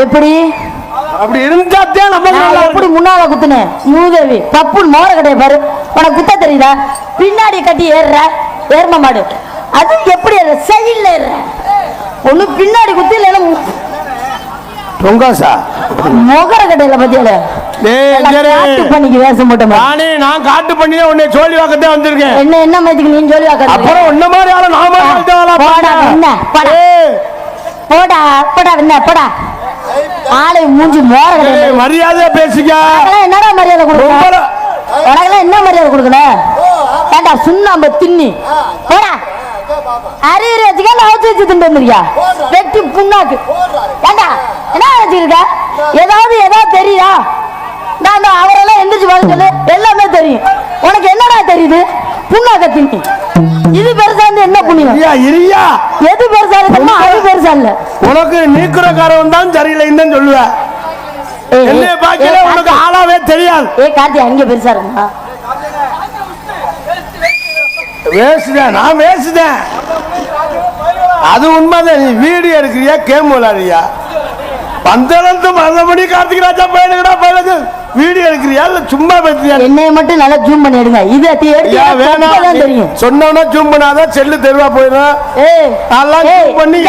எப்படி அப்படி இருந்தாத்தே நம்ம எப்படி முன்னால குத்துனேன் மூதேவி பப்புன்னு மோர கட்டைய பாரு உனக்கு குத்த தெரியுதா பின்னாடி கட்டி ஏர்ம மாடு அது எப்படி சைடுல ஏற ஒண்ணு பின்னாடி குத்து இல்ல பொங்காசா மோகர கட்டையில பத்தியால பண்ணிக்கு வேஷம் போட்ட நானே நான் காட்டு பண்ணி உன்னை சோழி வாக்கத்தான் வந்திருக்கேன் என்ன மாதிரி நீ சொல்லி வாக்க அப்புறம் உன்ன மாதிரி ஆள நாம போடா என்ன போடா போடா என்ன போடா ஆளை மூஞ்சி மோர கட்டை மரியாதையா பேசிக்க என்னடா மரியாதை கொடுக்கணும் உனக்கெல்லாம் என்ன மரியாதை கொடுக்கணும் ஏண்டா சுண்ணாம்பு தின்னி போடா அறிவுரை வச்சுக்க அவுச்சு வச்சு திண்டு வந்துருக்கியா வெட்டி புண்ணாக்கு ஏண்டா என்ன வச்சுருக்க ஏதாவது தெரியுதா நான் அவரெல்லாம் எந்திரிச்சு பார்க்க சொல்லு எல்லாமே தெரியும் உனக்கு என்னடா தெரியுது புண்ணாக்க தின்னி இது பெருசா இருந்து என்ன புண்ணியம் எது பெருசா இருக்குமா அது பெருசா இல்ல உனக்கு நீக்குறக்காரன் தான் சரியில்லைன்னு சொல்லுவேன் என்ன பாக்கல உனக்கு ஆளாவே தெரியாது கார்த்தி அங்க பெருசா இருக்குமா வேசுதான் நான் வேசுதான் அது உண்மைதான் நீ வீடியோ எடுக்கிறியா கேம் விளையாடுறியா பந்தளத்து மறுபடி கார்த்திக் ராஜா பையனுக்குடா பையனுக்கு வீடியோ எடுக்கிறியா இல்ல சும்மா பேசுறியா என்னைய மட்டும் நல்லா ஜூம் பண்ணி எடுங்க இது எடுத்து தெரியும் சொன்னவனா ஜூம் பண்ணாதான் செல்லு தெருவா போயிடும் நல்லா ஜூம் பண்ணி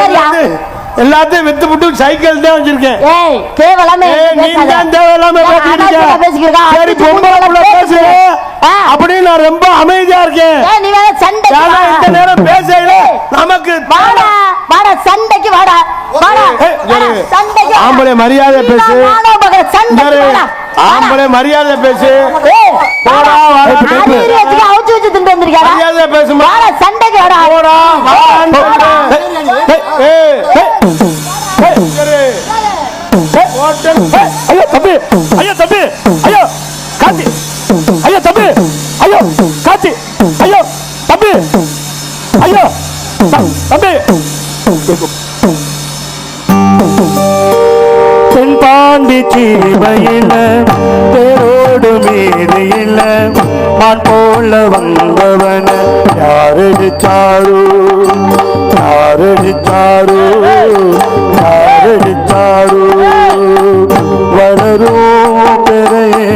எல்லாத்தையும் வித்து விட்டு சைக்கிள் தான் வச்சிருக்கேன் அப்படி நான் ரொம்ப அமைதியா இருக்கேன் இந்த நேரம் பேசல நமக்கு சண்டைக்கு வாடா ஆம்பளை மரியாதை பேசு ஆம்பளை மரியாதை பேசு மரியாதை பேசுமா சண்டைக்கு வாடா ஐயோ தம்பி ஐயோ தம்பி ஐயோ காத்தி ஐயோ தம்பி ஐயோ காத்தி ஐயோ தம்பி ஐயோ தம்பி தென்பாண்டி சீமையில தேரோடு மீறியில மான் போல வந்தவன யாரடிச்சாரு யாரடிச்சாரு யாரடிச்சாரு வளரும் பெறையே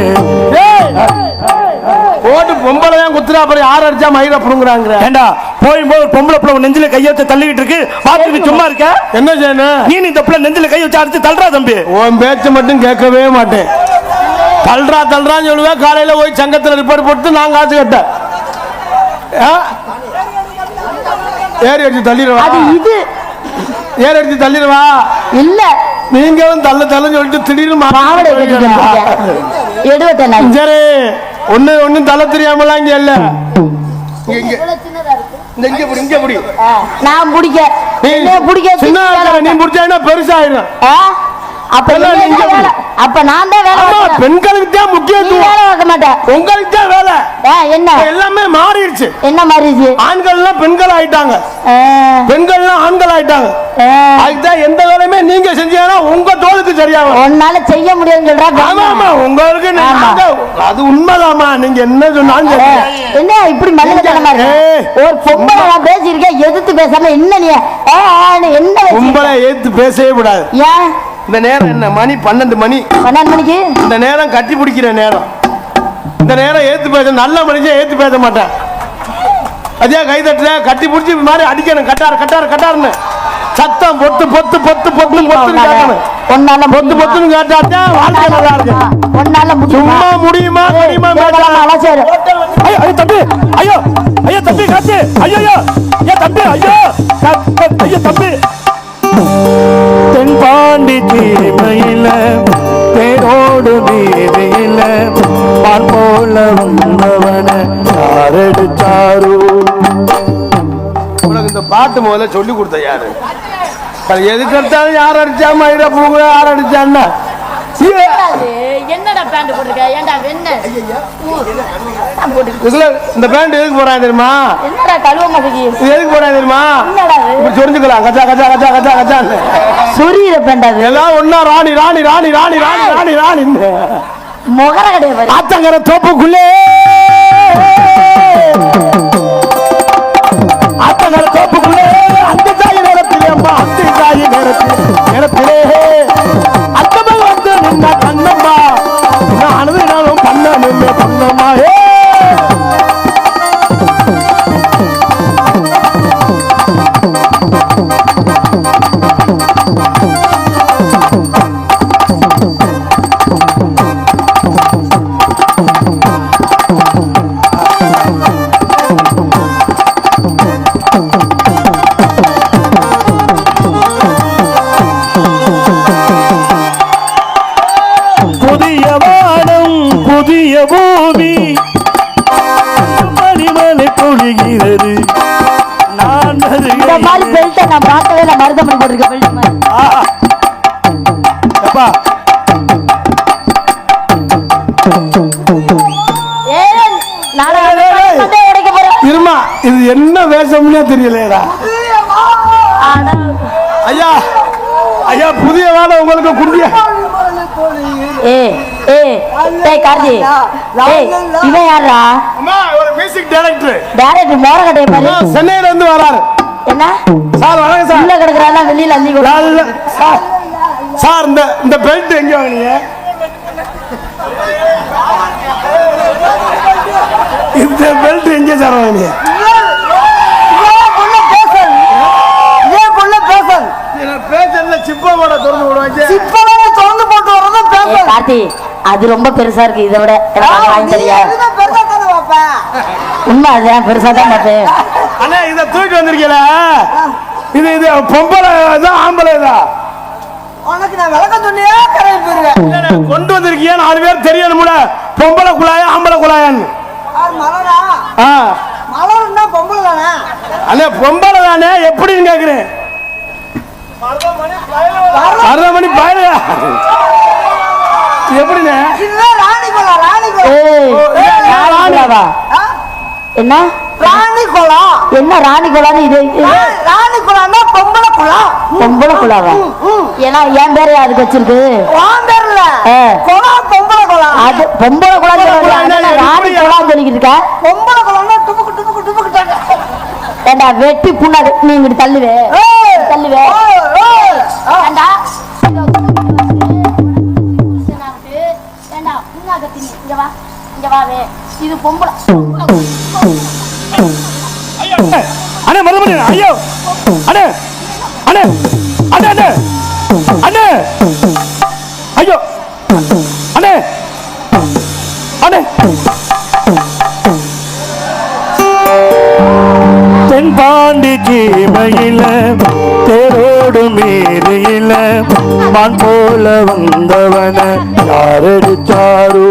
போட்டு பொம்பளை தான் குத்துறா அப்புறம் யார் அடிச்சா மயில புடுங்குறாங்க ஏண்டா போயும்போது பொம்பளை பிள்ளை நெஞ்சில கைய வச்சு தள்ளிக்கிட்டு இருக்கு பாத்துட்டு சும்மா இருக்க என்ன செய்யணும் நீ இந்த பிள்ளை நெஞ்சில கை வச்சு அடிச்சு தள்ளுறா தம்பி உன் பேச்சு மட்டும் கேட்கவே மாட்டேன் தள்ளுறான்னு சொல்லுவேன் காலையில போய் சங்கத்துல ரிப்போர்ட் போட்டு நான் காசு கட்டேன் ஏறி அடிச்சு தள்ளிடுவா இது ஏறி அடிச்சு தள்ளிடுவா இல்ல நீங்களும் தள்ளுன்னு சொல்லிட்டு திடீர்னு சரி ஒன்னும் தள்ள தெரியாமலாம் இங்க இல்ல நான் பிடிக்க நீ பிடிச்சா பெருசாயிரும் அப்ப நான் தான் வேலை பெண்களுக்கு தான் முக்கியத்துவம் வேலை பார்க்க மாட்டேன் உங்களுக்கு தான் வேலை என்ன எல்லாமே மாறிடுச்சு என்ன மாறிடுச்சு ஆண்கள் எல்லாம் பெண்கள் ஆயிட்டாங்க பெண்கள் எல்லாம் ஆண்கள் ஆயிட்டாங்க அதுதான் எந்த வேலையுமே நீங்க செஞ்சீங்கன்னா உங்க தோளுக்கு சரியாகும் உன்னால செய்ய முடியும்னு சொல்றாங்க ஆமா உங்களுக்கு அது உண்மைதாமா நீங்க என்ன சொன்னாலும் என்ன இப்படி மல்லிகத்தனமா இருக்கு ஒரு பொம்பளை நான் பேசியிருக்கேன் எதிர்த்து பேசாம என்ன நீ என்ன பொம்பளை எதிர்த்து பேசவே கூடாது ஏன் இந்த நேரம் என்ன மணி 12 மணிக்கு இந்த நேரம் கட்டி பிடிக்கிற நேரம் இந்த நேரம் ஏத்து பேச நல்ல மனுஷன் ஏத்து பேச மாட்டேன் அதே கை தட்டுல கட்டி பிடிச்சி மாதிரி அடிக்கணும் கட்டாருன்னு சத்தம் பொத்து பொத்து பொத்து பொத்து பொத்துன்னு கேட்கணும் பொத்து பொத்துன்னு கேட்டாச்சா வாழ்க்கை நல்லா இருக்கு சும்மா முடியுமா ஐயோ தம்பி ஐயோ தம்பி காத்து ஐயோ தம்பி ஐயோ தம்பி தென்பாண்டி தீமையில தேரோடு மீறியில பால் போல வந்தவன யாரடிச்சாரு உனக்கு இந்த பாட்டு முதல்ல சொல்லி கொடுத்த யாரு எதுக்கு எடுத்தாலும் யார் அடிச்சா மயிர பூங்க யார் அடிச்சான்னா என்னடா பேண்ட் போட்டுருக்க ஏண்டா வெண்ண இந்த பேண்ட் எதுக்கு போறான் தெரியுமா என்னடா கழுவ மாட்டேங்கி எதுக்கு போறான் தெரியுமா இப்படி சொரிஞ்சுக்கலாம் கச்சா கச்சா கச்சா கச்சா கச்சான்னு சொரியிற பேண்ட் அது எல்லாம் ஒன்னா ராணி ராணி ராணி ராணி ராணி ராணி ராணி முகர கிடையாது ஆத்தங்கர தோப்புக்குள்ளே ஆத்தங்கர தோப்புக்குள்ளே அந்த தாய் நேரத்திலே அம்மா அந்த தாய் நேரத்திலே பார்க்கவே இல்லை மருதமணி போட்டிருக்க பில்டிங் மாதிரி. எப்பா இருமா, இது என்ன வேஷம்னே தெரியலையடா. ஐயா ஐயா, புதிய வேலை உங்களுக்கு குடிய. கார்த்தி, இவன் யாரா? ஒரு மியூசிக் டைரக்டர். டைரக்டர் மோரகட்டைய பாரு, சென்னையில இருந்து வராரு. என்ன சார்? வணக்கம் சார். உள்ள கிடக்குறானா வெளியில அள்ளி கூட சார். சார் இந்த பெல்ட் எங்க வாங்குனீங்க? இந்த பெல்ட் எங்க சார் வாங்குனீங்க? கார்த்தி, அது ரொம்ப பெருசா இருக்கு. இதை விட வாங்கி தெரியா? உண்மை அதுதான், பெருசா தான் பார்த்தேன். அண்ணா இதை தூக்கி வந்திருக்கல, இது இது பொம்பளை தான் ஆம்பளை தான்? உனக்கு நான் விளக்கம் சொன்னியா கொண்டு வந்திருக்கியா? 4 பேர் தெரியணும்ல, பொம்பளை குழாயா ஆம்பளை குழாயான்னு. மலர்னா பொம்பளை தானே? அண்ணே பொம்பளை தானே எப்படின்னு கேக்குறேன். மருதமணி பயல எப்படிண்ணே? ராணி குளம். ராணி குளம் என்ன? ராணி குளம் என்ன ராணி குளம்? இது ராணி குளம்னா பொம்பளை குளம். பொம்பளை குளாவா? ஏன்னா என் பேரு அதுக்கு வச்சிருக்கு. குளம் பொம்பளை குளம். அது பொம்பளை குளம் ராணி குளம் சொல்லிக்கிட்டு இருக்க. பொம்பளை குளம்னா டுபுக்கு டுபுக்கு டுபுக்கு. ஏண்டா வெட்டி புண்ணாது, நீ இங்கிட்டு தள்ளுவே தள்ளுவே. ஏண்டா இங்க வா, இங்க வாவே. இது பொம்பளை. அண்ணே மருதமணி, ஐயோ அண்ணே அண்ணே அண்ணே அண்ணே அண்ணே ஐயோ அண்ணே அண்ணே. தென்பாண்டி ஜீமையில தேரோடு மேலையில மான் போல வந்தவன யாரடிச்சாரோ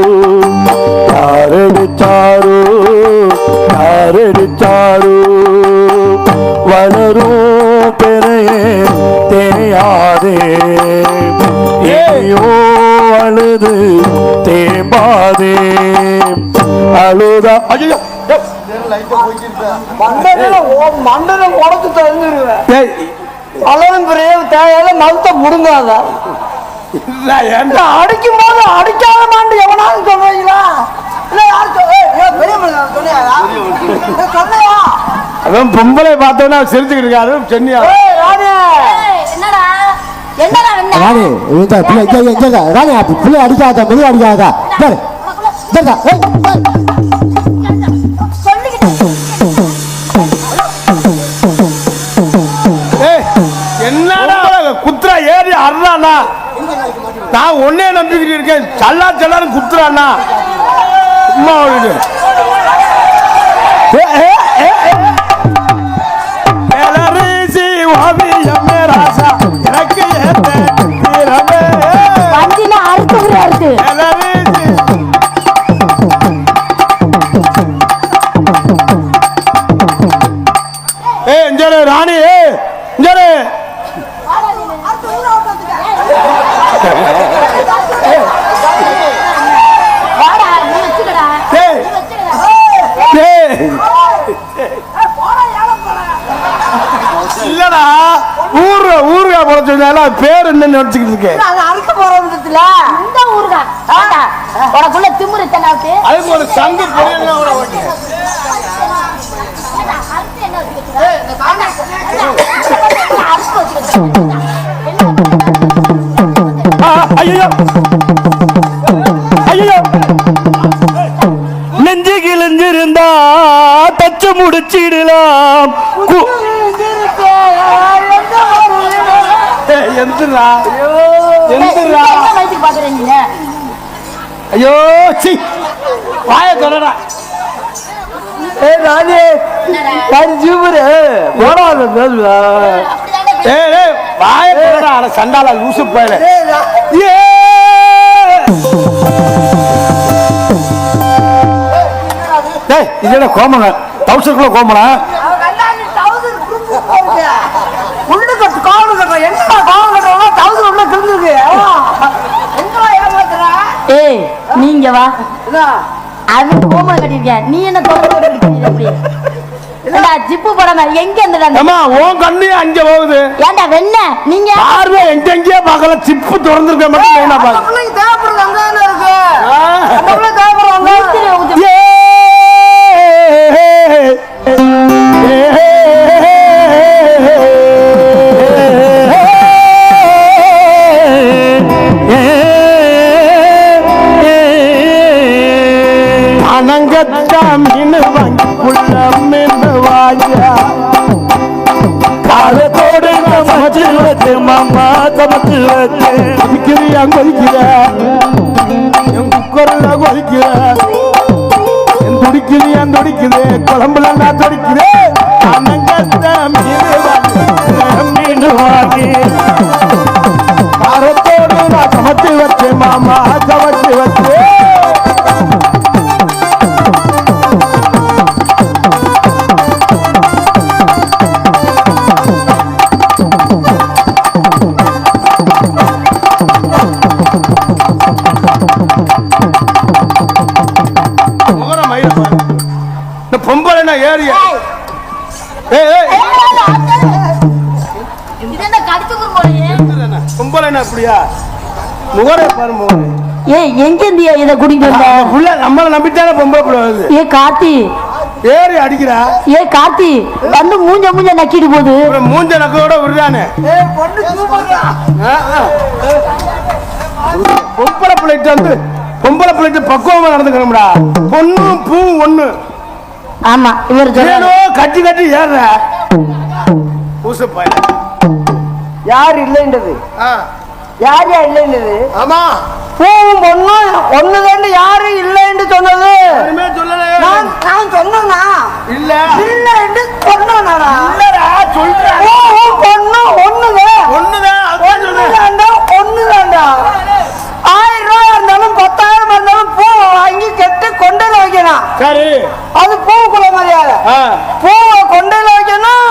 யாரடிச்சாரோ யாரடிச்சாரோ. வளரும் பெறையே தேயாதே ஏயோ அழுது தேம்பாதே அழுதா. ஐயோ மண்டலம் உடச்சு தெரிஞ்சிருவேன். அளவும் பெரிய தேவையால மருத்த முடுங்காத. அடிக்கும் போது அடிக்காத மாண்டு எவனாலும் சொல்றீங்களா? அதான் பொம்பளை பார்த்தோன்னா சிரிச்சுக்கிட்டு இருக்காரு. சென்னியா என்னடா என்னடா ராணி ராணி பிள்ளை அடிக்காத மெது அடிக்காதா? என்னடா குத்துறா ஏறி அறானா? நான் ஒன்னே நம்பிக்கிட்டு இருக்கேன். சல்லா சல்லாரும் குத்துறானா? சும்மா ராணி இல்லடா, ஊருகா போல பேர் என்ன நினைச்சுக்கிட்டு இருக்கேன். இந்த ஊருகா உனக்குள்ள திமுரு தென்னாவுக்கு அதுக்கு ஒரு சங்கு பொரியல் நெஞ்சு கிழிஞ்சிருந்தா தச்சு முடிச்சிடலாம். எந்திரா எந்திரா. ஐயோ சி வாய தொடரா. சண்டால லூசு போயில கோமங்க 1000 கோமனா உள்ளுக்கு ஏய் நீங்க வா என்ன அது கோமா கட்டிருக்கேன் நீ என்ன தொடர்ந்து எப்படி ஏண்டா ஜிப்பு போடாம எங்க இருந்துடா அம்மா உன் கண்ணு அங்க போகுது ஏண்டா வெண்ண நீங்க பார்வை எங்கெங்கேயே பார்க்கல சிப்பு திறந்துருக்க மட்டும் என்ன அந்த பாக்க பிள்ளைக்கு தேவைப்படுறது அங்கதானே இருக்கு அந்த பிள்ளை தேவைப்படுறாங்க மீன் வாங்கி புள்ள மீன் வாஜா காலத்தோடு சமைச்சு வச்சு மாமா சமைச்சு வச்சு கொதிக்கிறியா கொதிக்கிற என் குக்கர்ல கொதிக்கிற என் துடிக்கிறியா துடிக்குது குழம்புல நான் துடிக்கிறேன் மீன் வாங்கி காலத்தோடு நான் சமைச்சு வச்சு மாமா சமைச்சு வச்சு பொம்பளை ஏறிய பொம்பளை அப்படியா முகரை பாரு முகரை ஏய் எங்க இந்தியா இத குடிக்க வந்த நம்மள நம்பிட்டானே பொம்பளை புள்ள வருது ஏ காத்தி ஏறி அடிக்கிறா ஏ காத்தி வந்து மூஞ்ச நக்கிட்டு போகுது மூஞ்ச நக்கோட விடுறானே பொம்பளை பிள்ளைட்டு வந்து பொம்பளை பிள்ளைட்டு பக்குவமா நடந்துக்கணும்டா பொண்ணும் பூ ஒண்ணு ஆமா இவர் கட்டி கட்டி ஏற பூச பையன் யார் இல்லைன்றது யார் யார் இல்லைன்றது ஆமா பூவும் பொண்ணும் ஒண்ணுதான் யாரு இல்லைன்னு சொன்னது சொல்லலையே நான் சொன்னா இல்ல இல்லைன்னு சொன்னா இல்லடா சொல்றேன் பூவும் பொண்ணும் ஒண்ணுதான் ஒண்ணுதான்டா 1000 ரூபாயா இருந்தாலும் 10,000 இருந்தாலும் பூ வாங்கி கெட்டு கொண்டையில வைக்கணும் சரி அது பூவுக்குள்ள மரியாதை பூவை கொண்டையில வைக்கணும்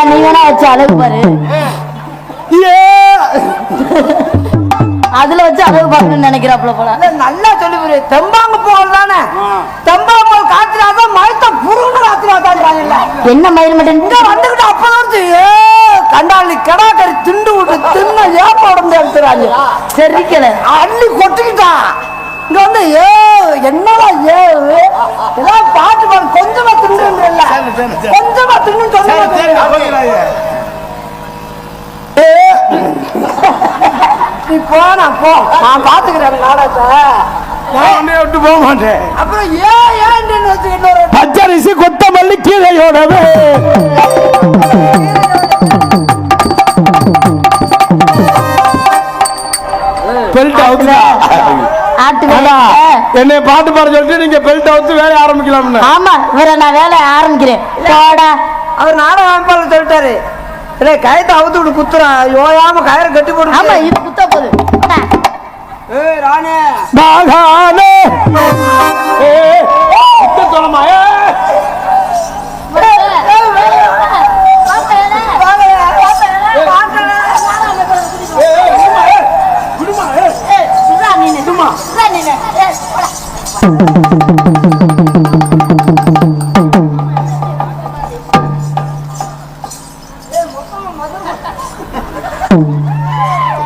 நீ வேணா வச்சு அழகு பாரு அதுல வச்சு அழகு பாக்கணும்னு நினைக்கிறாப்புல போல நல்லா சொல்லி புரிய தெம்பாங்க போல் தானே தெம்பாங்க போல் காத்திராதான் மயத்த புருன்னு காத்திராதான்றாங்கல்ல என்ன மயில் மட்டும் இங்க வந்துகிட்டு அப்பதான் கண்டாளி கடாக்கறி திண்டு விட்டு தின்ன ஏப்ப உடம்பு எடுத்துறாங்க சரிக்கல அள்ளி கொட்டிக்கிட்டான் இங்க வந்து என்னடா ஏதாவது பாட்டு பாடு கொஞ்சமா தின்னு கொஞ்சமா தின்னு சொன்ன நீ போனா போ நான் பாத்துக்கிறேன் நாடகத்தை விட்டு போக மாட்டேன் அப்புறம் ஏன் வச்சுக்கிட்டு பச்சரிசி கொத்தமல்லி கீரையோடவே பெல்ட் அவுத்துடா என்னை பாட்டு பாட சொல்லிட்டு நீங்க பெல்ட் அவுத்து வேலையை ஆரம்பிக்கலாம் ஆமா இவரை நான் வேலை ஆரம்பிக்கிறேன் போடா அவர் நாடகம் அமைப்பாளர் சொல்லிட்டாரு இல்ல கயத்தை அவுத்து விட்டு குத்துறான் யோயாம கயிறு கட்டி போட்டு ஆமா இது குத்த போகுது ராணே பாகானே சொல்லமா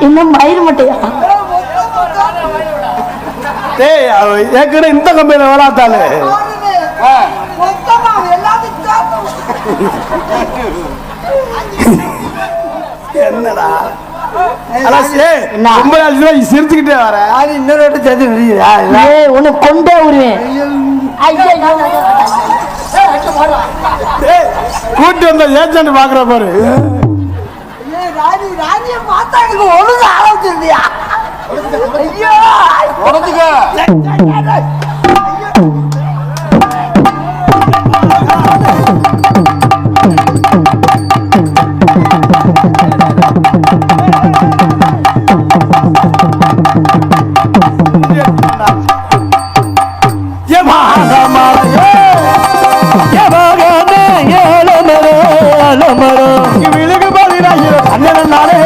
இன்னும் மயிர் மட்டையா ஏற்கனவே இந்த கம்பெனியில வேளாத்தாலே என்னடா சிரிச்சுக்கிட்டே வர இன்னொரு உனக்கு கொண்டே வருவேன் கூட்டி வந்த ஏஜென்ட் பாக்குற பாரு ராஜிய பார்த்தா எனக்கு ஒழுங்கு ஆரம்பிச்சிருந்தியா ஐயோ விழுகு பதினாயிரம் 12 நாளே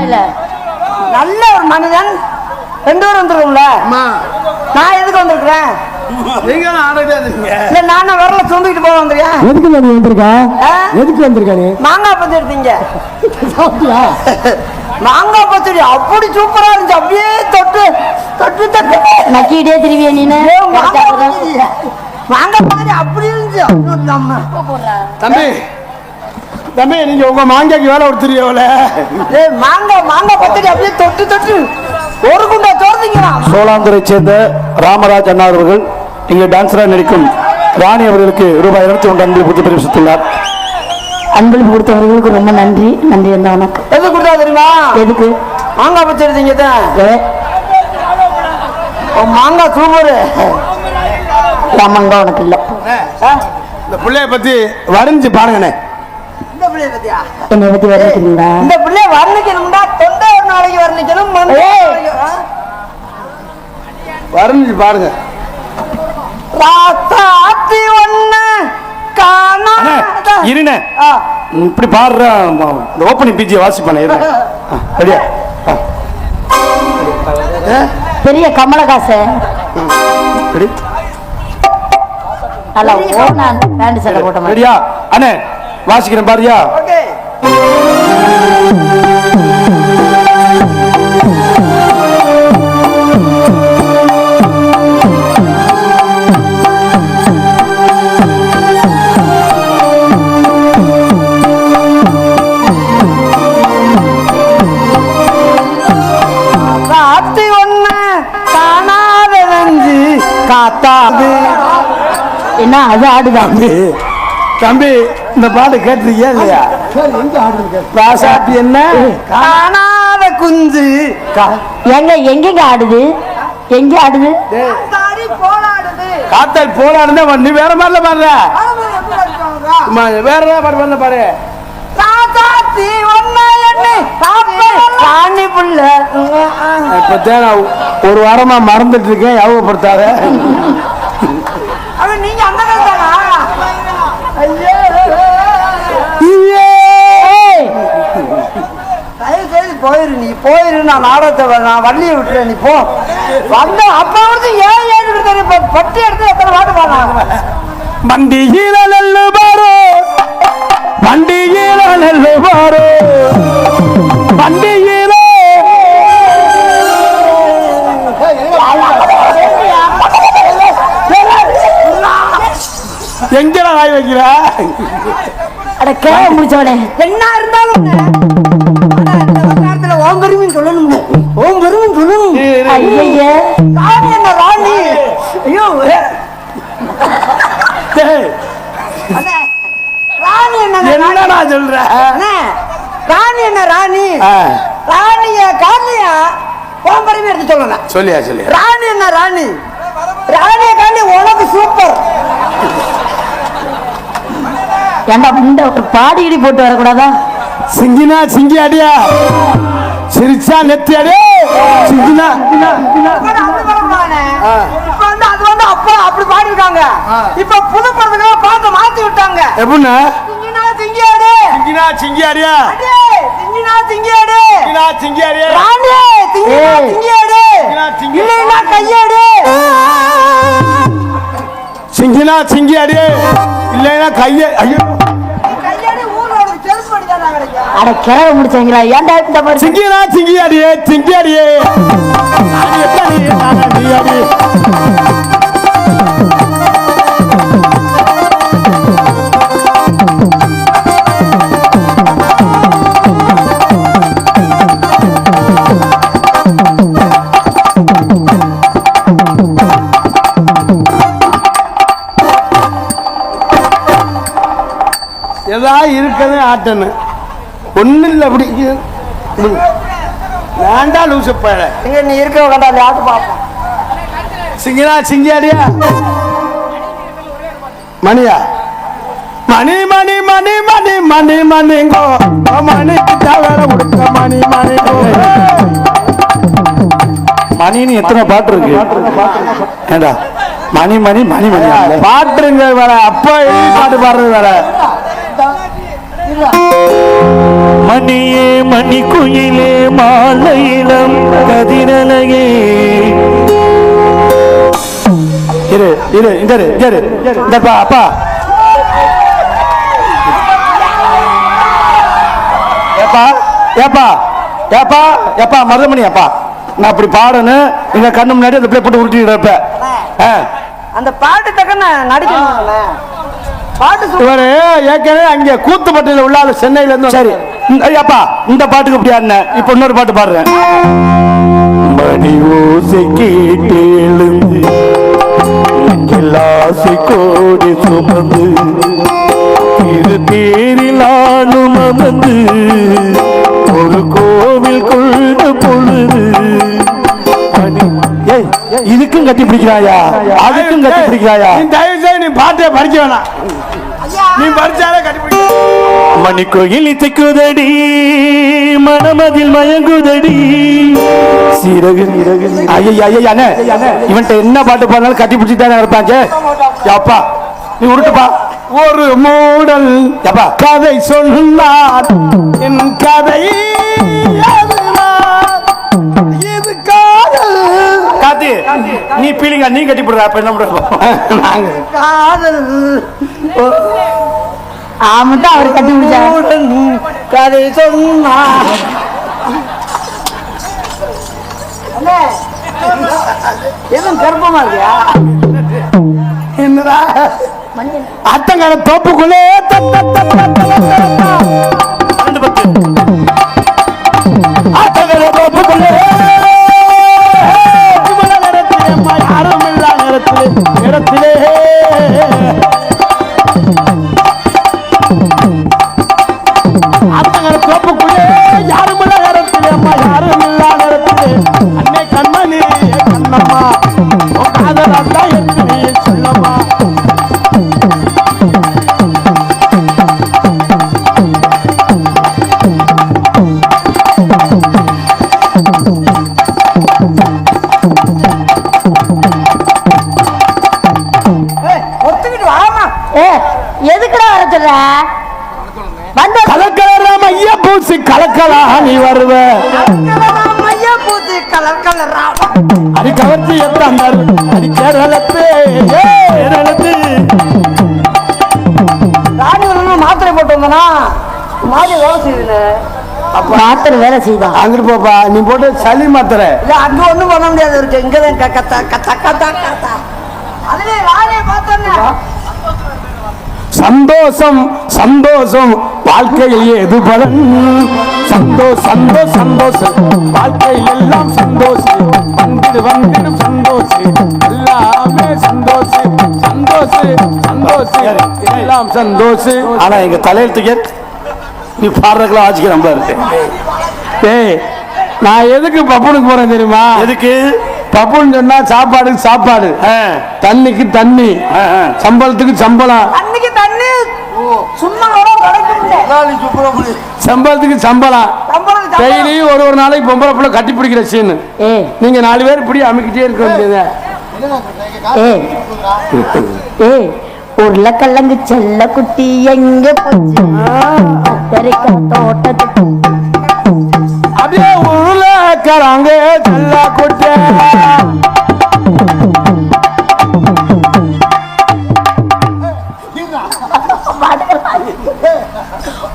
இல்ல நல்ல ஒரு மனிதன் 2 பேரும் வந்துருவோம்ல. நான் எதுக்கு வந்திருக்கிறேன்? நீங்க ஆடவே இருந்தீங்க. இல்ல நானும் விரல சொந்திக்கிட்டு போக வந்துறியா? எதுக்கு நீ வந்திருக்க? எதுக்கு வந்திருக்க நீ? மாங்காய் பச்சடி எடுத்தீங்க. சாப்பிட்டியா? மாங்காய் பச்சடி அப்படி சூப்பரா இருந்துச்சு. அப்படியே தொட்டு தொட்டு தொட்டு நக்கிட்டே திருவிய நீனு மாங்காய் பச்சடி அப்படி இருந்துச்சு. நம்ம தம்பி தம்பி நீங்க உங்க மாங்காய்க்கு வேலை கொடுத்துருவல. மாங்காய் பச்சடி அப்படியே தொட்டு தொட்டு ஒரு குண்டா தோர்ந்தீங்களா? சோலாந்துரை சேர்ந்த ராமராஜ் அண்ணா அவர்கள் இங்கே டான்சராக நடிக்கும் ராணி அவர்களுக்கு ரூபாய் 21 அன்பளிப்பு கொடுத்து பரிசுத்துள்ளார். அன்பளிப்பு கொடுத்தவர்களுக்கு ரொம்ப நன்றி. நன்றி என்ன வணக்கம். எது கொடுத்தா தெரியுமா? எதுக்கு? மாங்காய் பச்சடி எடுத்தீங்க தான். மாங்காய் சூப்பரு. மாங்காய் உனக்கு இல்ல. இந்த பிள்ளைய பத்தி வரைஞ்சு பாருங்கண்ணே. இந்த பிள்ளைய பத்தியா? என்னை பத்தி வர்ணிக்கிறீங்களா? இந்த பிள்ளைய வர்ணிக்கணும்டா தொண்டை ஒரு நாளைக்கு வர்ணிக்கணும். வரைஞ்சு பாருங்க. ராத்தாத்தி ஒண்ணு காணாத. இருண்ணே இப்படி பாடுற ஓப்பனிங் பிஜியை வாசிப்பானே. ரெடியா? பெரிய கமலஹாச நல்லா ஓனான் பேண்ட் சட்டை போட்ட மாதிரி. ரெடியா அண்ணே? வாசிக்கிறேன் பாரியா? ஓகே. ராத்தி ஒண்ணு காணாத நெஞ்சு காத்தாது. என்ன அது ஆடுதான்? தம்பி இந்த பாட்டு கேட்டிருக்கியா இல்லையா? ராசாத்தி என்ன காணாத குஞ்சு. எங்க எங்கெங்க ஆடுது? எங்க ஆடுது? காத்தால் போலான்னு நீ வேற மாதிரில பாடுற. வேற ஏதாவது பாட்டு பண்ண பாரு. இப்ப ஒரு வாரமா மறந்துட்டு இருக்கேன். ஞாபகப்படுத்தாத. நீங்க அந்த போயிரு. நீ போயிரு. நான் நாடகத்தை நான் வள்ளியை விட்டுறேன். நீ போ. வந்த அப்ப வந்து ஏன் பட்டி எடுத்து எத்தனை பாட்டு பாடுறாங்க. வண்டியில நெல்லு பாரு, வண்டியில நெல்லு பாரு, வண்டியில எங்கடா வாய் வைக்கிற? அட கேவ முடிச்சவனே. என்ன இருந்தாலும் ஓம் பெருமின்னு சொல்லணும். ஓம் பெருமின்னு சொல்லணும். ஐயே ராணி என்ன ராணி? ஐயோ ராணி என்னடா சொல்ற? ராணி என்ன ராணி? ராணிய காலியா ஓம் பெருமை எடுத்து சொல்லலாம். சொல்லியா சொல்லி. ராணி என்ன ராணி? ராணிய காலி உனக்கு சூப்பர். ஏண்டா முண்டை பாடிக்கிடி போட்டு வரக்கூடாதா? சிங்கினா சிங்கி அடியா, சிரிச்சா நெத்தி அடியே. சிங்கினா இப்ப வந்து அது வந்து அப்பா அப்படி பாடிருக்காங்க. இப்ப புது படத்துக்கு பாட்டு மாத்தி விட்டாங்க. எப்படின்னா சிங்கினா சிங்கி அடி, சிங்கினா சிங்கி அடியா, சிங்கினா சிங்கி அடி, சிங்கினா சிங்கி அடியா, ராணி சிங்கினா சிங்கி அடி, இல்லைன்னா கையடி. சிங்கினா சிங்கி அடியே இல்லைன்னா கைய. ஐயோ கையடி ஊரோட செல்ஃப் அடி தான் கிடைக்கும். அட கேவ முடிச்சவங்களா? ஏன்டா இந்த மாதிரி? சிங்கினா சிங்கி அடியே, சிங்கி அடியே. எதா இருக்கதே ஆட்டன்னு ஒன்னும் இல்லை. அப்படி வேண்டா லூசு பழ. இங்க நீ இருக்க வேண்டாம். அந்த ஆட்டு பாப்போம். சிங்கினா சிங்கி அடியா, மணியா மணி மணி மணி மணி மணி மணிங்கோ மணிக்கு தவிர கொடுக்க மணி மணிங்கோ. மணின்னு எத்தனை பாட்டு இருக்கு? ஏண்டா மணி மணி மணி மணி பாட்டுங்க வேற. அப்பா எழுதி பாட்டு பாடுறது வேற. மணியே மணி குயிலே மாலையிலம் கதிரலையே. இரு இரு இந்த இந்தப்பா அப்பா ஏப்பா ஏப்பா ஏப்பா ஏப்பா மருதமணி அப்பா, நான் அப்படி பாடணும் எங்க கண்ணு முன்னாடி அந்த பிள்ளை போட்டு உருட்டிட்டு இருப்பேன். அந்த பாட்டு தக்க நடிக்கணும். பாட்டு இவரு ஏற்கனவே அங்கே கூத்துப்பட்டியில உள்ள சென்னையில இருந்து. சரி அப்பா இந்த பாட்டுக்கு இப்படி ஆடின, இப்ப இன்னொரு பாட்டு பாடுறேன். மணி ஓசை கேட்டு எழுந்து ஆசை கோடி சுமந்து இரு தேரில் ஆளும் அமர்ந்து ஒரு கோவில் கொண்ட பொழுது. இதுக்கும் கட்டி பிடிக்கிறாயா, அதுக்கும் கட்டி பிடிக்கிறாயா? நீ தயவு செய்து நீ பாட்டே படிக்க வேணாம், நீ படிச்சாலே கட்டி பிடிக்க. மணி கோயில் இசைக்குதடி மனமதில் மயங்குதடி சிறகு இவன்ட்ட என்ன பாட்டு பாடினாலும் கட்டி பிடிச்சிட்டானே இருப்பாங்க. அப்பா நீ உருட்டுப்பா. ஒரு மூடல் அப்பா கதை சொன்னார் என் கதை இது காதல். காத்தி நீ பீலிங்க நீ கட்டி போடுற. அப்ப என்ன பண்ற? காதல் ஆமாட்டா அவர் கட்டி பிடிச்சாரு. கதை சொன்னா எதுவும் கர்ப்பமா இருக்கியா? என்னடா அத்தங்கால தோப்புக்குள்ளே அத்தங்கால தோப்புக்குள்ளே யாரும் இல்லா நேரத்திலே அத்தங்கால தோப்புக்குள்ளே யாரும் இல்லா நேரத்திலே அம்மா யாரும் இல்லா நேரத்திலே அன்னை கண்மணி கண்ணம்மா காதலா என்று சொல்லம்மா. ஒத்துக்கிட்டு வாமா. எதுக்குடா வர சொல்ற? வந்து கலக்கலராம ஐயா பூசி கலக்கலா நீ வருவ மையா பூத்து கலர் கலரா அடி கவர்ச்சி எத்தான் அடி கேரளத்து கேரளத்து ராணி வரணும் மாத்திரை போட்டு வந்தனா மாதிரி வேலை செய்யுது. மாத்திரை வேலை செய்தான். அங்கிட்டு போப்பா, நீ போட்டு சளி மாத்திரை. இல்ல அங்க ஒண்ணும் பண்ண முடியாது இருக்கு. இங்கதான் கத்தா கத்தா கத்தா கத்தா அதுல ராணியை பார்த்தோன்னா சந்தோஷம் சந்தோஷம் வாழ்க்கையில் எது பலன்? சந்தோஷம் சந்தோஷம் வாழ்க்கையில் எல்லாம் சந்தோஷம் வந்துடு வந்துடும் சந்தோஷம் எல்லாமே சந்தோஷம் சந்தோஷம் எல்லாம் சந்தோஷம். ஆனா எங்க தலையெழுத்துக்கே நீ பாடுறதுக்கெல்லாம் ஆச்சுக்க நம்ம இருக்கு. ஏய் நான் எதுக்கு பப்புனுக்கு போறேன் தெரியுமா? எதுக்கு? பப்புன்னு சொன்னா சாப்பாடுக்கு சாப்பாடு, தண்ணிக்கு தண்ணி, சம்பளத்துக்கு சம்பளம். அன்னைக்கு தண்ணி சும்மா சம்பளத்துக்கு சம்பளம். டெய்லியும் ஒரு நாளைக்கு பொம்பளை புள்ள கட்டி பிடிக்கிற சீனு. நீங்க 4 பேர் இப்படி அமைக்கிட்டே இருக்க வேண்டியது. உருளைக்கிழங்கு செல்ல குட்டி எங்க போச்சு? தோட்டத்துக்கு அப்படியே உருளைக்கிழங்கு செல்ல குட்டி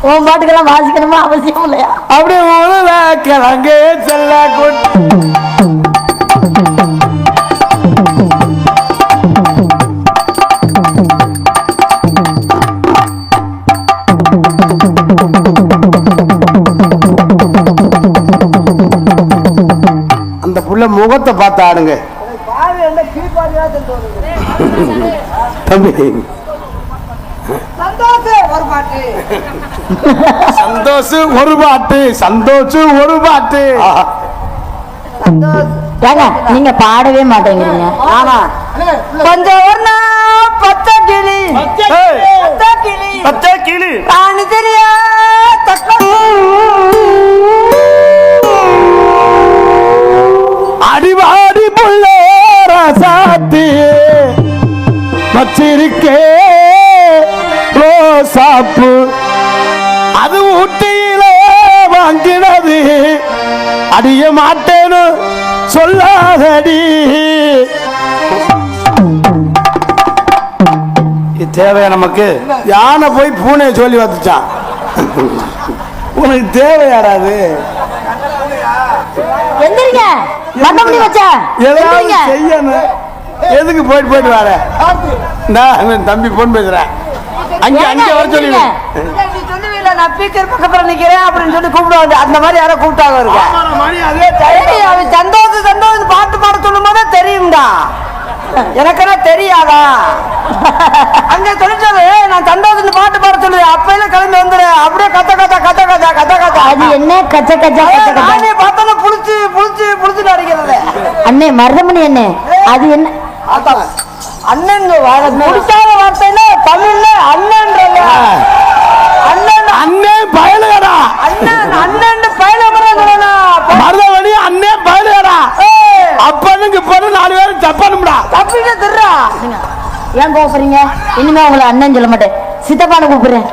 உன் பாட்டுக்கெல்லாம் வாசிக்கணுமா அவசியம் இல்லையா? அப்படியே உருளைக்கிழங்கு செல்ல குட்டி. அந்த புள்ள முகத்தை பார்த்து ஆடுங்க தம்பி. சந்தோஷம் ஒரு பாட்டு, சந்தோஷம் ஒரு பாட்டு. ஏங்க நீங்க பாடவே மாட்டேங்கிறீங்க. ஆனா கொஞ்சம் ஒரு நாள் பச்சை கிளி பச்சை கிளி ராணி தெரியா அடிவாடி புள்ள ரசாத்தி வச்சிருக்கே ரோசாப்பு அது ஊட்டியிலே அடிய மாட்டேன்னு சொல்லாதடி. இது தேவையா நமக்கு? யானை போய் பூனையை சொல்லி வந்துச்சான். உனக்கு தேவையாடாது? எந்திரிங்க, மண்டபடி வச்சா ஏதாவது செய்யணும். எதுக்கு போயிட்டு போயிட்டு வர? நான் தம்பி போன் பேசுறேன். அங்க வர சொல்லிடு. நீ சொல்லுவீல நான் ஸ்பீக்கர் பக்கத்துல நிக்கிறேன் அப்படின்னு சொல்லி கூப்பிடுவாங்க. அந்த மாதிரி யாரோ கூப்பிட்டாங்க இருக்கா? அவன் சந்தோஷம் பாட்டு பாட சொல்லும் போதே தெரியும்டா. எனக்கெல்லாம் தெரியாதா? அங்க சொல்லிட்டாவே நான் சந்தோஷம் பாட்டு பாட சொல்லுவேன். அப்பையில கிளம்பி வந்துடுறேன். அப்படியே கத்த. அது என்ன கச்ச கச்ச நானே பார்த்தா புடிச்சு அடிக்கிறது. அண்ணே மருதமணி அண்ணே, அது என்ன அண்ணன் முடிச்சாத வார்த்தையில தமிழ்ல அண்ணன் அண்ணே பயலுகடா. அண்ணன் பயல மருதமணி அண்ணே பயலுகடா. அப்பனுக்கு பொண்ணு 4 பேரும் தப்பணும்டா. தப்பிட்டு திருறா. ஏன் கோபுறீங்க? இனிமே உங்களை அண்ணன் சொல்ல மாட்டேன், சித்தப்பான்னு கூப்பிடுறேன்.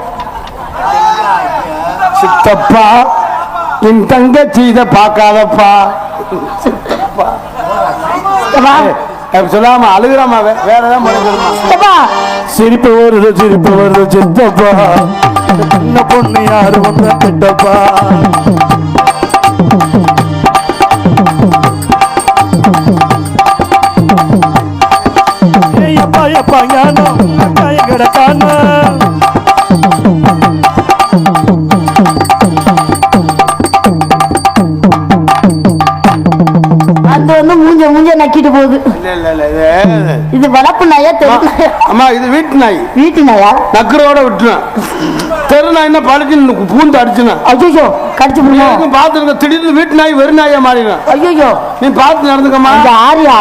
சித்தப்பா, என் தங்கச்சி இதை பார்க்காதப்பா. சொல்லாம அழுகிறாமா? வேற ஏதாவது சிரிப்பு வருது சித்தப்பா, சின்ன பொண்ணு யாரு வந்த கிட்டப்பா. எப்பா ஞானம் கிடக்கான மூஞ்ச நக்கிட்டு போகுது. இது வளர்ப்பு நாயா தெரு நாயா? அம்மா இது வீட்டு நாய். வீட்டு நாயா? நக்கரோட விட்டுருவேன். தெரு நாய் என்ன பழச்சு பூந்து அடிச்சுனா ஐயோ கடிச்சு முடியும். பாத்துருங்க, திடீர்னு வீட்டு நாய் வெறும் நாயா மாறிடும். ஐயோ நீ பார்த்து நடந்துக்கம்மா. ஆரியா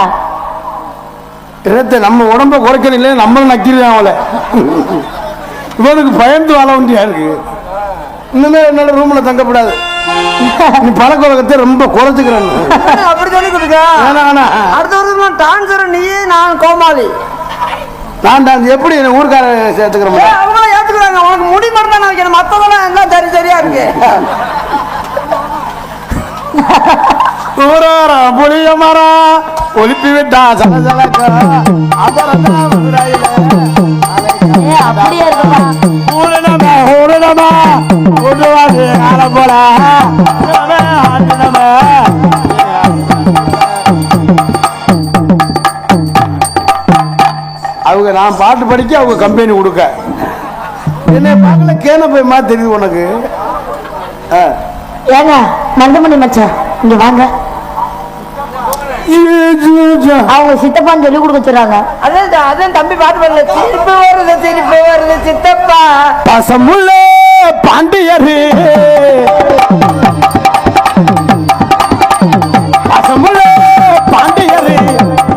நம்ம உடம்ப குறைக்கணும் இல்லை, நம்மளும் நக்கிடுவேன் அவளை. இவனுக்கு பயந்து வாழ வேண்டியா இருக்கு. இன்னுமே என்னோட ரூம்ல தங்கப்படாது. நீ பழக்கத்தை ரொம்ப குறைச்சுக்கிறேன். அப்படி சொல்லி கொடுக்க. அடுத்த வருஷம் டான்சர் நீ, நான் கோமாளி. நான் டான்ஸ் எப்படி ஊருக்கார சேர்த்துக்கிறேன்? அவங்க ஏத்துக்கிறாங்க. உனக்கு முடி மட்டும் தான் வைக்கணும், மத்ததெல்லாம் எல்லாம் சரியா இருக்கு. புளிய மரம் ஒலிப்பி விட்டா அப்படியே அவங்க நான் பாட்டு படிக்க அவங்க கம்பெனி கொடுக்க என்ன பார்க்கல கேன போய் மாதிரி தெரியுது உனக்கு. ஏங்க மந்தமணி மச்சான் இங்க வாங்க. அவங்க சித்தப்பான்னு சொல்லி கொடுக்க சொல்றாங்க. அதான் தம்பி பாட்டு பாடல. திருப்பி வருது சித்தப்பா பசமுள்ள பாண்டியரு, பசமுள்ள பாண்டியரு,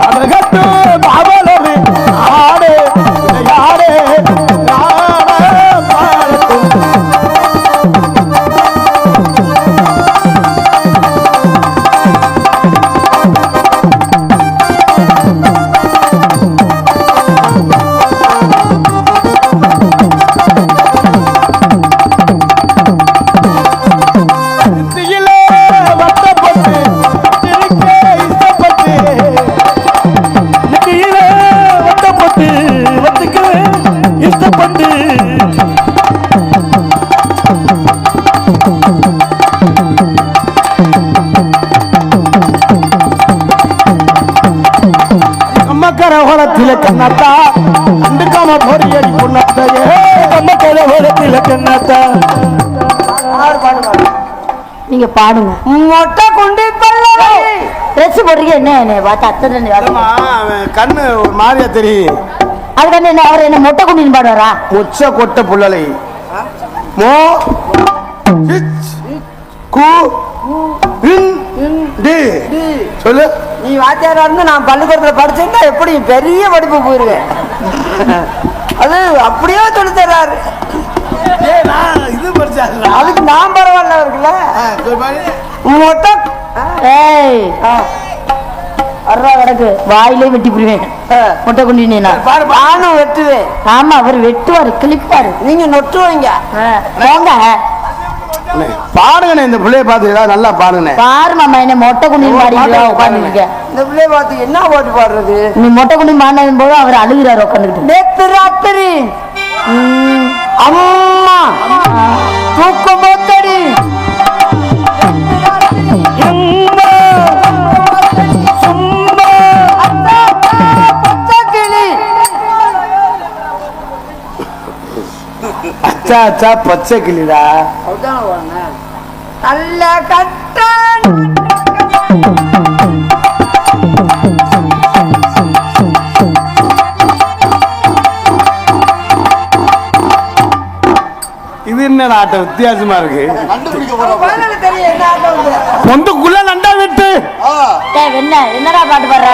அதற்கட்டு பாவலரு ஆடு யாரு கரகோலத்தில கண்ணாத்தா அண்டுக்காம பொறியடி பொண்ணாத்தையே நம்ம கரகோலத்தில கண்ணாத்தா. நீங்க பாடுங்க. மொட்டை கொண்டு ட்ரெஸ் போடுறீங்க. என்ன பார்த்தா அத்தனை கண்ணு ஒரு மாதிரியா தெரியும். அதுக்கு என்ன அவர் என்ன மொட்டை கொண்டு பாடுவாரா? முச்ச கொட்ட புள்ளலை மோ கு சொல்லு. நீ வாத்தியாரா இருந்து நான் பள்ளிக்கூடத்துல படிச்சிருந்தா எப்படி பெரிய படிப்பு போயிருவேன். அது அப்படியே சொல்லி தர்றாரு. இது படிச்சாரு அதுக்கு நான் பரவாயில்ல இருக்குல்ல. மொட்டை கிடக்கு வாயிலே வெட்டி புரிவேன். மொட்டை கொண்டு நானும் வெட்டுவேன். ஆமா அவர் வெட்டுவாரு கிளிப்பாரு. நீங்க நொட்டுவீங்க. போங்க அண்ணே, பாடுங்கண்ணே இந்த பிள்ளைய பார்த்து ஏதாவது நல்லா பாடுங்கண்ணே. பாரு மாமா என்ன மொட்டை குண்டி பாடிக்கிறா உட்காந்துருக்க. இந்த பிள்ளைய பார்த்து என்ன பாட்டு பாடுறது? நீ மொட்டை குண்டி மாடினதும் போது அவர் அழுகிறாரு உட்காந்துக்கிட்டு. நேத்து ராத்திரி அம்மா தூக்கம் போத்தடி அச்சா அச்சா பச்சை கிளிடா. நல்ல கட்ட இது என்ன ஆட்டம் வித்தியாசமா இருக்கு. தெரியும் என்ன ஆட்டம் வந்து. பொந்துக்குள்ள நண்டா விட்டு என்னடா பாட்டு பாடுற?